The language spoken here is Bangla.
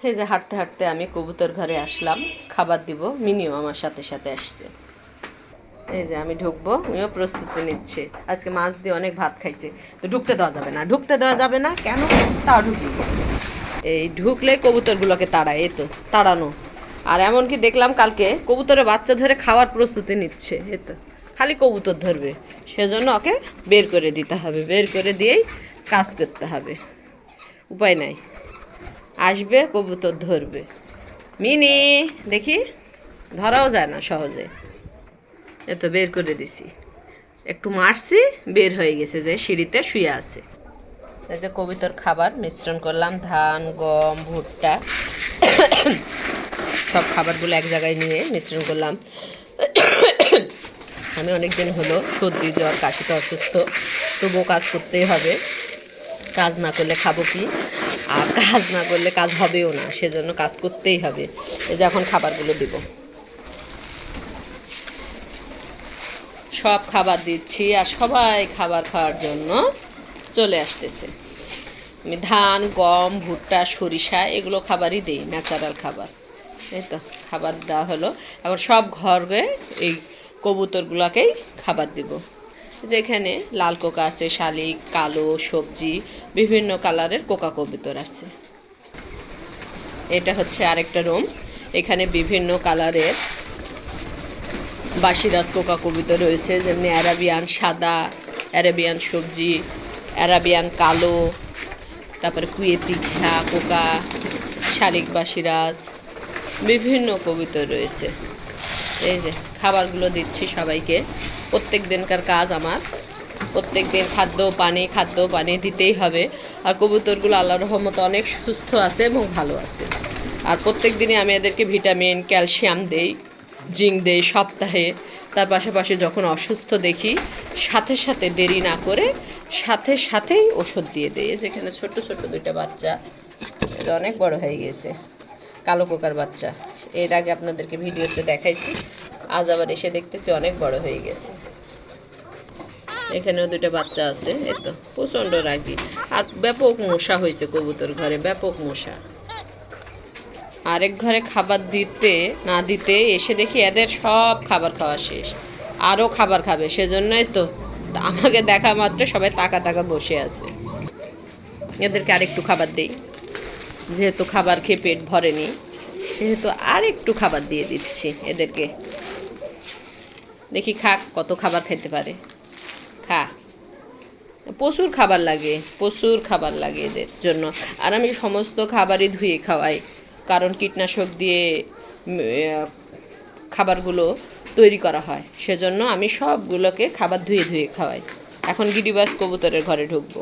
এই যে হাঁটতে হাঁটতে আমি কবুতর ঘরে আসলাম, খাবার দিব। মিনিও আমার সাথে সাথে আসছে। এই যে আমি ঢুকবো, উনিও প্রস্তুতি নিচ্ছে। আজকে মাছ দিয়ে অনেক ভাত খাইছে, তো ঢুকতে দেওয়া যাবে না, ঢুকতে দেওয়া যাবে না কেন? তাও ঢুকিয়ে গেছে। এই ঢুকলে কবুতরগুলোকে তাড়ায়, এই তো তাড়ানো। আর এমনকি দেখলাম কালকে কবুতরের বাচ্চা ধরে খাওয়ার প্রস্তুতি নিচ্ছে। এই তো খালি কবুতর ধরবে, সেজন্য ওকে বের করে দিতে হবে, বের করে দিয়েই কাজ করতে হবে, উপায় নাই। আসবে কবুতর ধরবে। মিনি দেখি, ধরাও যায় না সহজে। এত বের করে দিছি, একটু মারছি, বের হয়ে গেছে, যে সিঁড়িতে শুয়ে আছে। এই যে কবুতর খাবার মিশ্রণ করলাম, ধান, গম, ভুট্টা, সব খাবারগুলো এক জায়গায় নিয়ে মিশ্রণ করলাম। আমি অনেক দিন হলো সর্দি জ্বর কাশিতে অসুস্থ, তবুও কাজ করতেই হবে। কাজ না করলে খাবো কি, আর কাজ না করলে কাজ হবেও না, সেজন্য কাজ করতেই হবে। এই যে এখন খাবারগুলো দিব, সব খাবার দিচ্ছি, আর সবাই খাবার খাওয়ার জন্য চলে আসতেছে। আমি ধান, গম, ভুট্টা, সরিষা এগুলো খাবারই দিই, ন্যাচারাল খাবার। এই তো খাবার দেওয়া হলো। এখন সব ঘরে এই কবুতরগুলোকেই খাবার দিব। যেখানে লাল কোকা আছে, শালিক, কালো, সবজি, বিভিন্ন কালারের কোকা কবুতর আছে। এটা হচ্ছে আরেকটা রুম, এখানে বিভিন্ন কালারের বাসিরাজ কোকা কবুতর রয়েছে, যেমনি অ্যারাবিয়ান সাদা, অ্যারাবিয়ান সবজি, অ্যারাবিয়ান কালো, তারপরে কুয়েতি ঘা কোকা, শালিক বাসিরাজ, বিভিন্ন কবুতর রয়েছে। এই যে খাবারগুলো দিচ্ছি সবাইকে। প্রত্যেক দিনকার কাজ আমার, প্রত্যেক দিন খাদ্য পানি দিতেই হবে। আর কবুতরগুলো আল্লাহর রহমতে অনেক সুস্থ আছে এবং ভালো আছে। আর প্রত্যেক দিনই আমি এদেরকে ভিটামিন, ক্যালসিয়াম দেই, জিঙ্ক দেই সপ্তাহে। তার পাশাপাশি যখন অসুস্থ দেখি, সাথে সাথে দেরি না করে সাথে সাথেই ওষুধ দিয়ে দেয়। যেখানে ছোট ছোট দুইটা বাচ্চা, এটা অনেক বড় হয়ে গেছে, কালো কোকার বাচ্চা। এর আগে আপনাদেরকে ভিডিওতে দেখাইছি, আজ আবার এসে দেখতেছি অনেক বড় হয়ে গেছে। এখানেও দুটো বাচ্চা আছে। এই তো প্রচণ্ড রাগি, আর ব্যাপক মশা হয়েছে কবুতর ঘরে, ব্যাপক মশা। আরেক ঘরে খাবার দিতে না দিতে এসে দেখি এদের সব খাবার খাওয়া শেষ, আরও খাবার খাবে, সেজন্যই তো আমাকে দেখা মাত্র সবাই তাকা তাকা বসে আছে। এদেরকে আরেকটু খাবার দিই, যেহেতু খাবার খেয়ে পেট ভরেনি, সেহেতু আর একটু খাবার দিয়ে দিচ্ছি এদেরকে। দেখি খা, কত খাবার খেতে পারে, খা। প্রচুর খাবার লাগে, প্রচুর খাবার লাগে এদের জন্য। আর আমি সমস্ত খাবারই ধুয়ে খাওয়াই, কারণ কীটনাশক দিয়ে খাবারগুলো তৈরি করা হয়, সেজন্য আমি সবগুলোকে খাবার ধুয়ে ধুয়ে খাওয়াই। এখন গিরিবাজ কবুতরের ঘরে ঢুকবো।